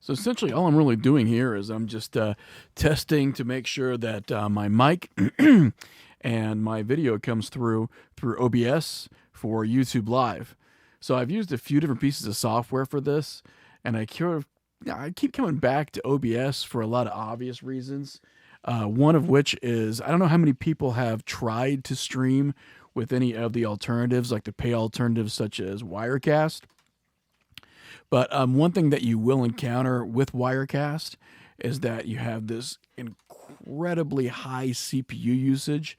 So essentially, all I'm really doing here is I'm just testing to make sure that my mic and my video comes through OBS for YouTube Live. So I've used a few different pieces of software for this, and I keep coming back to OBS for a lot of obvious reasons. One of which is I don't know how many people have tried to stream with any of the alternatives, like the pay alternatives such as Wirecast. But one thing that you will encounter with Wirecast is that you have this incredibly high CPU usage.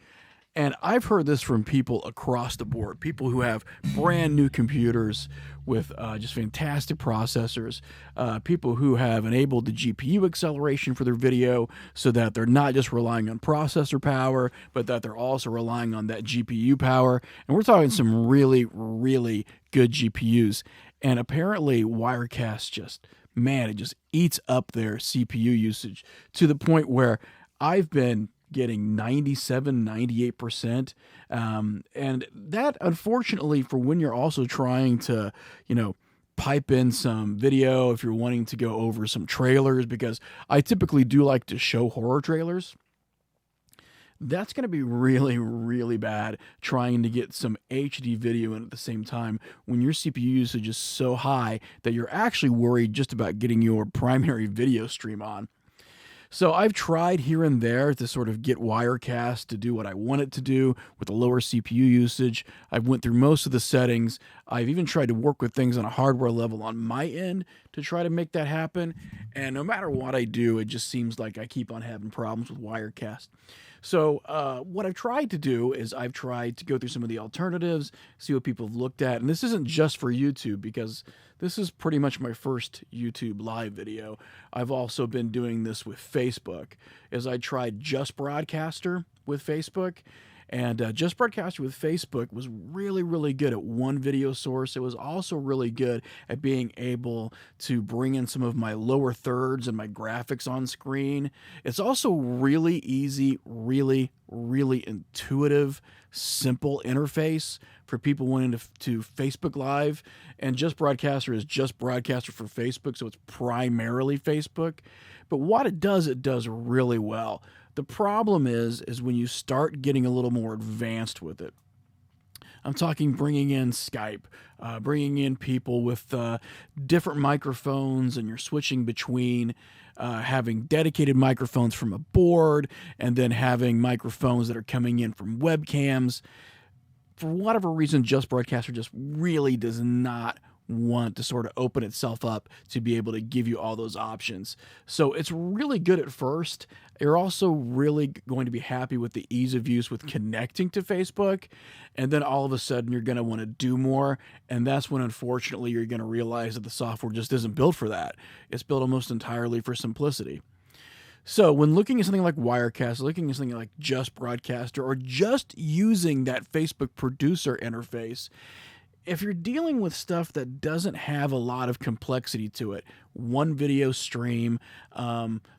And I've heard this from people across the board, people who have brand new computers with just fantastic processors, people who have enabled the GPU acceleration for their video so that they're not just relying on processor power, but that they're also relying on that GPU power. And we're talking some really, really good GPUs. And apparently, Wirecast it just eats up their CPU usage to the point where I've been getting 97, 98%. And that, unfortunately, for when you're also trying to, pipe in some video, if you're wanting to go over some trailers, because I typically do like to show horror trailers. That's going to be really, really bad trying to get some HD video in at the same time when your CPU usage is so high that you're actually worried just about getting your primary video stream on. So I've tried here and there to sort of get Wirecast to do what I want it to do with a lower CPU usage. I've went through most of the settings. I've even tried to work with things on a hardware level on my end to try to make that happen. And no matter what I do, it just seems like I keep on having problems with Wirecast. So what I've tried to do is I've tried to go through some of the alternatives, see what people have looked at. And this isn't just for YouTube because this is pretty much my first YouTube live video. I've also been doing this with Facebook, as I tried Just Broadcaster with Facebook. And Just Broadcaster with Facebook was really, really good at one video source. It was also really good at being able to bring in some of my lower thirds and my graphics on screen. It's also really easy, really, really intuitive, simple interface for people wanting to Facebook Live. And Just Broadcaster is Just Broadcaster for Facebook, so it's primarily Facebook. But what it does really well. The problem is when you start getting a little more advanced with it. I'm talking bringing in Skype, bringing in people with different microphones, and you're switching between having dedicated microphones from a board and then having microphones that are coming in from webcams. For whatever reason, Just Broadcaster just really does not want to sort of open itself up to be able to give you all those options. So it's really good at first. You're also really going to be happy with the ease of use with connecting to Facebook. And then all of a sudden you're going to want to do more. And that's when, unfortunately, you're going to realize that the software just isn't built for that. It's built almost entirely for simplicity. So when looking at something like Wirecast, looking at something like Just Broadcaster, or just using that Facebook producer interface, if you're dealing with stuff that doesn't have a lot of complexity to it, one video stream,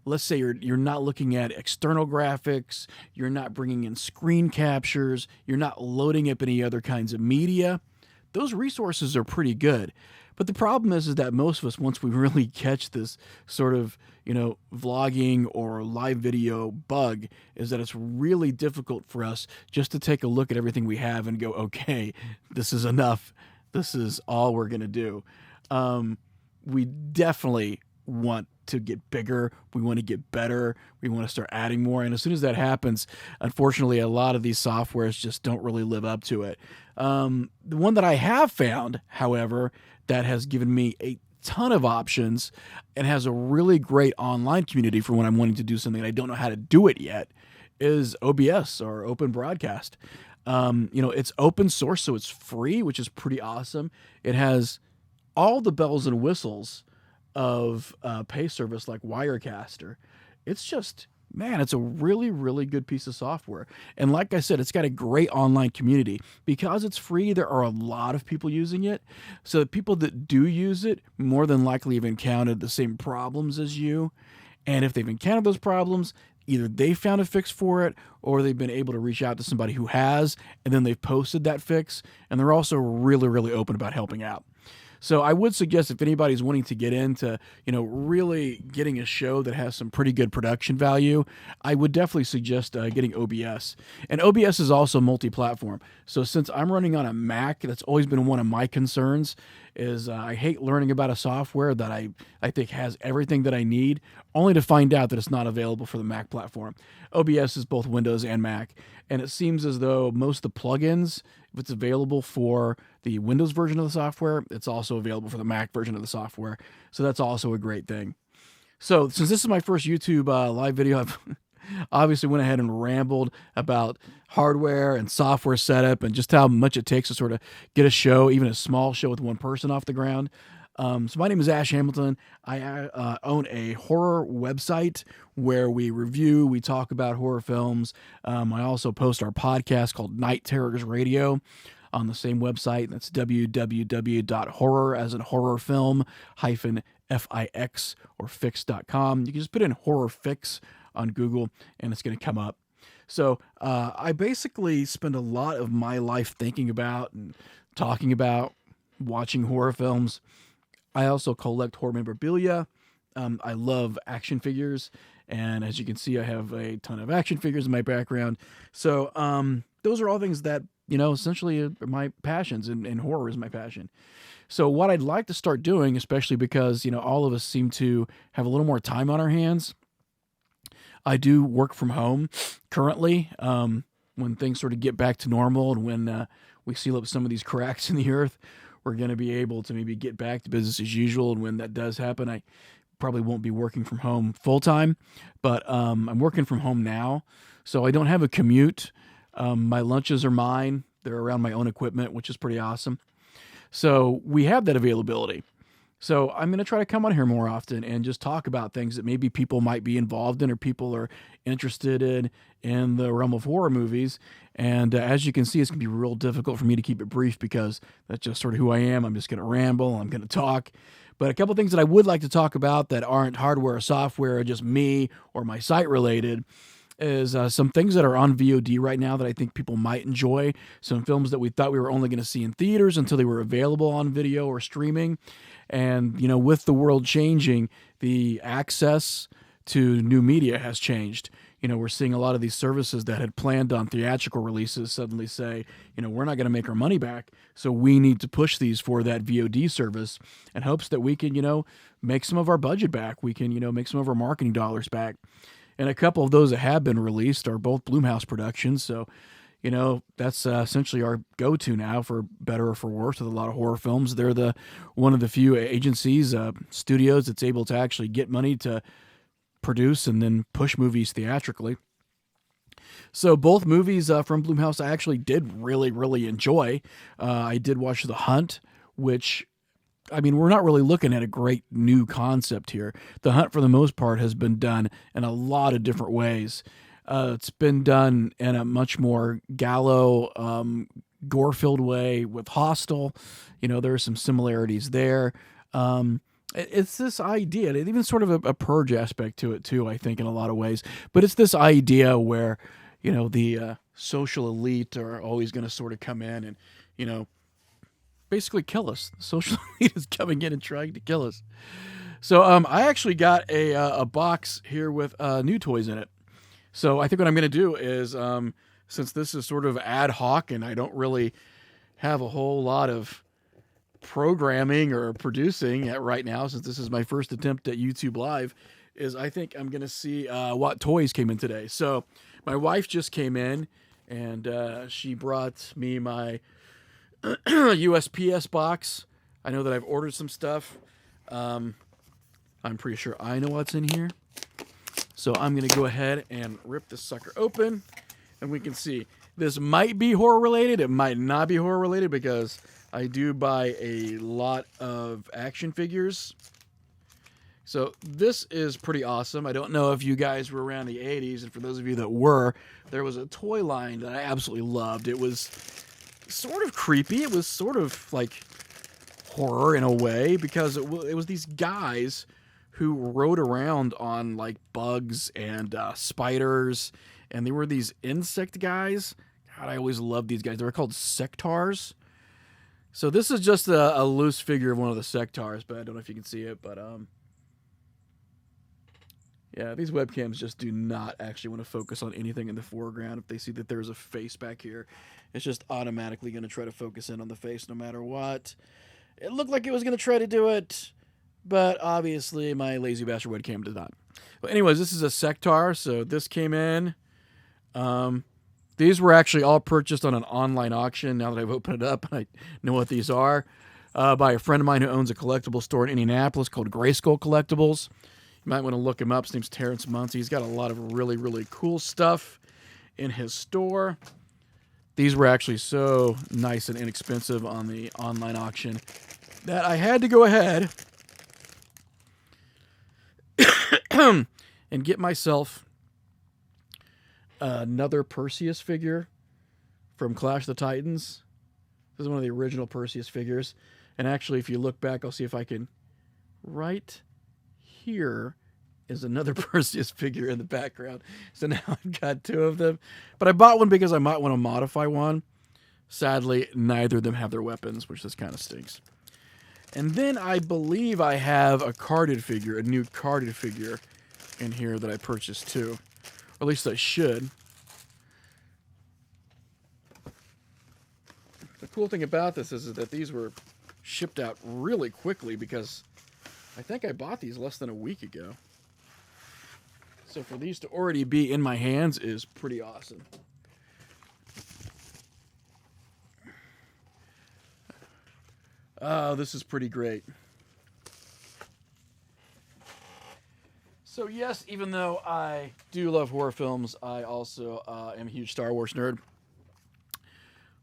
let's say you're not looking at external graphics, you're not bringing in screen captures, you're not loading up any other kinds of media, those resources are pretty good. But the problem is that most of us, once we really catch this sort of, vlogging or live video bug, is that it's really difficult for us just to take a look at everything we have and go, okay, this is enough. This is all we're going to do. We definitely want to get bigger. We want to get better. We want to start adding more. And as soon as that happens, unfortunately, a lot of these softwares just don't really live up to it. The one that I have found, however, that has given me a ton of options and has a really great online community for when I'm wanting to do something and I don't know how to do it yet, is OBS, or Open Broadcast. It's open source, so it's free, which is pretty awesome. It has all the bells and whistles of pay service like Wirecaster. It's just, man, it's a really, really good piece of software. And like I said, it's got a great online community. Because it's free, there are a lot of people using it. So the people that do use it more than likely have encountered the same problems as you. And if they've encountered those problems, either they found a fix for it or they've been able to reach out to somebody who has, and then they've posted that fix. And they're also really, really open about helping out. So I would suggest if anybody's wanting to get into, really getting a show that has some pretty good production value, I would definitely suggest getting OBS. And OBS is also multi-platform. So since I'm running on a Mac, that's always been one of my concerns is I hate learning about a software that I think has everything that I need, only to find out that it's not available for the Mac platform. OBS is both Windows and Mac, and it seems as though most of the plugins, if it's available for the Windows version of the software, it's also available for the Mac version of the software. So that's also a great thing. So since this is my first YouTube live video, I've obviously went ahead and rambled about hardware and software setup and just how much it takes to sort of get a show, even a small show with one person, off the ground. So my name is Ash Hamilton. I own a horror website where we review, we talk about horror films. I also post our podcast called Night Terrors Radio on the same website. That's www.horror, as in horror film, -fix or fix.com. You can just put in HorrorFix on Google and it's going to come up. So I basically spend a lot of my life thinking about and talking about watching horror films. I also collect horror memorabilia. I love action figures, and as you can see, I have a ton of action figures in my background. So those are all things that, essentially are my passions, and horror is my passion. So what I'd like to start doing, especially because, all of us seem to have a little more time on our hands, I do work from home currently. When things sort of get back to normal and when we seal up some of these cracks in the earth, we're going to be able to maybe get back to business as usual. And when that does happen, I probably won't be working from home full time, but I'm working from home now. So I don't have a commute. My lunches are mine. They're around my own equipment, which is pretty awesome. So we have that availability. So I'm going to try to come on here more often and just talk about things that maybe people might be involved in or people are interested in the realm of horror movies. And as you can see, it's going to be real difficult for me to keep it brief because that's just sort of who I am. I'm just going to ramble. I'm going to talk. But a couple things that I would like to talk about that aren't hardware or software, or just me or my site related, is some things that are on VOD right now that I think people might enjoy. Some films that we thought we were only going to see in theaters until they were available on video or streaming. And, with the world changing, the access to new media has changed. We're seeing a lot of these services that had planned on theatrical releases suddenly say, we're not going to make our money back, so we need to push these for that VOD service in hopes that we can, make some of our budget back. We can, make some of our marketing dollars back. And a couple of those that have been released are both Blumhouse productions, so that's essentially our go-to now, for better or for worse, with a lot of horror films. They're one of the few agencies, studios that's able to actually get money to produce and then push movies theatrically. So both movies from Blumhouse I actually did really, really enjoy. I did watch The Hunt, which, we're not really looking at a great new concept here. The Hunt, for the most part, has been done in a lot of different ways. It's been done in a much more gallow, gore-filled way with Hostel. There are some similarities there. It's this idea, and even sort of a purge aspect to it too, I think, in a lot of ways. But it's this idea where, the social elite are always going to sort of come in and, basically kill us. The social elite is coming in and trying to kill us. So I actually got a box here with new toys in it. So I think what I'm going to do is, since this is sort of ad hoc and I don't really have a whole lot of programming or producing right now, since this is my first attempt at YouTube Live, is I think I'm going to see what toys came in today. So my wife just came in and she brought me my USPS box. I know that I've ordered some stuff. I'm pretty sure I know what's in here. So I'm going to go ahead and rip this sucker open, and we can see this might be horror related. It might not be horror related because I do buy a lot of action figures. So this is pretty awesome. I don't know if you guys were around the 80s, and for those of you that were, there was a toy line that I absolutely loved. It was sort of creepy. It was sort of like horror in a way because it was these guys who rode around on like bugs and spiders, and they were these insect guys. God, I always loved these guys. They were called sectars. So this is just a loose figure of one of the sectars, but I don't know if you can see it. But yeah, these webcams just do not actually want to focus on anything in the foreground. If they see that there's a face back here, it's just automatically going to try to focus in on the face no matter what. It looked like it was going to try to do it, but obviously my lazy bastard webcam did not. But anyways, this is a sectar, so this came in. These were actually all purchased on an online auction. Now that I've opened it up, I know what these are. By a friend of mine who owns a collectible store in Indianapolis called Grayskull Collectibles. You might want to look him up. His name's Terrence Muncie. He's got a lot of really, really cool stuff in his store. These were actually so nice and inexpensive on the online auction that I had to go ahead and get myself another Perseus figure from Clash of the Titans. This is one of the original Perseus figures. And actually, if you look back, I'll see if I can... Right here is another Perseus figure in the background. So now I've got two of them. But I bought one because I might want to modify one. Sadly, neither of them have their weapons, which just kind of stinks. And then I believe I have a carded figure, a new carded figure in here that I purchased too. Or at least I should. The cool thing about this is that these were shipped out really quickly because I think I bought these less than a week ago. So for these to already be in my hands is pretty awesome. Oh, this is pretty great. So yes, even though I do love horror films, I also am a huge Star Wars nerd.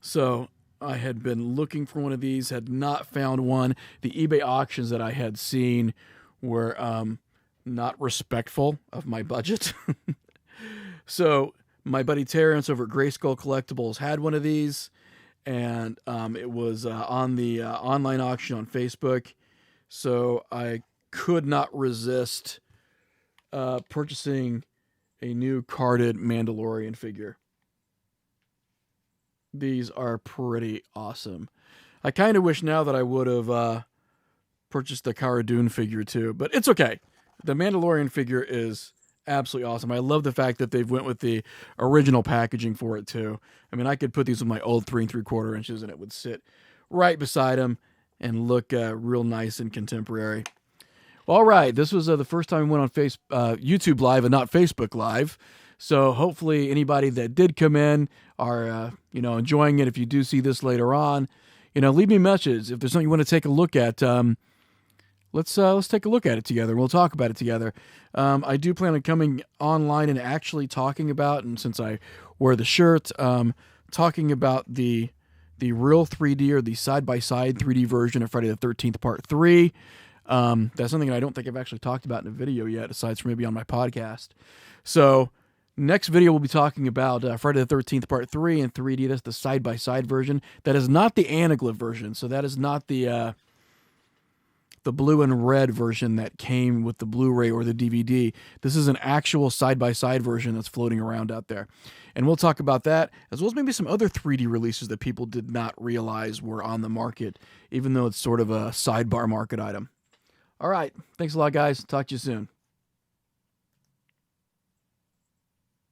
So I had been looking for one of these, had not found one. The eBay auctions that I had seen were not respectful of my budget. So my buddy Terrence over at Grayskull Collectibles had one of these, and it was on the online auction on Facebook. So I could not resist purchasing a new carded Mandalorian figure. These are pretty awesome. I kind of wish now that I would have purchased the Cara Dune figure too, but it's okay. The Mandalorian figure is absolutely awesome. I love the fact that they've went with the original packaging for it too. I mean, I could put these with my old 3 3/4 inches and it would sit right beside them and look real nice and contemporary. All right, this was the first time we went on YouTube Live and not Facebook Live. So hopefully anybody that did come in are enjoying it. If you do see this later on, leave me a message. If there's something you want to take a look at, let's take a look at it together. We'll talk about it together. I do plan on coming online and actually talking about, and since I wear the shirt, talking about the real 3D or the side-by-side 3D version of Friday the 13th Part 3. That's something I don't think I've actually talked about in a video yet, aside from maybe on my podcast. So next video we'll be talking about Friday the 13th Part 3 in 3D. That's the side-by-side version. That is not the anaglyph version. So that is not the blue and red version that came with the Blu-ray or the DVD. This is an actual side-by-side version that's floating around out there. And we'll talk about that, as well as maybe some other 3D releases that people did not realize were on the market, even though it's sort of a sidebar market item. All right. Thanks a lot, guys. Talk to you soon.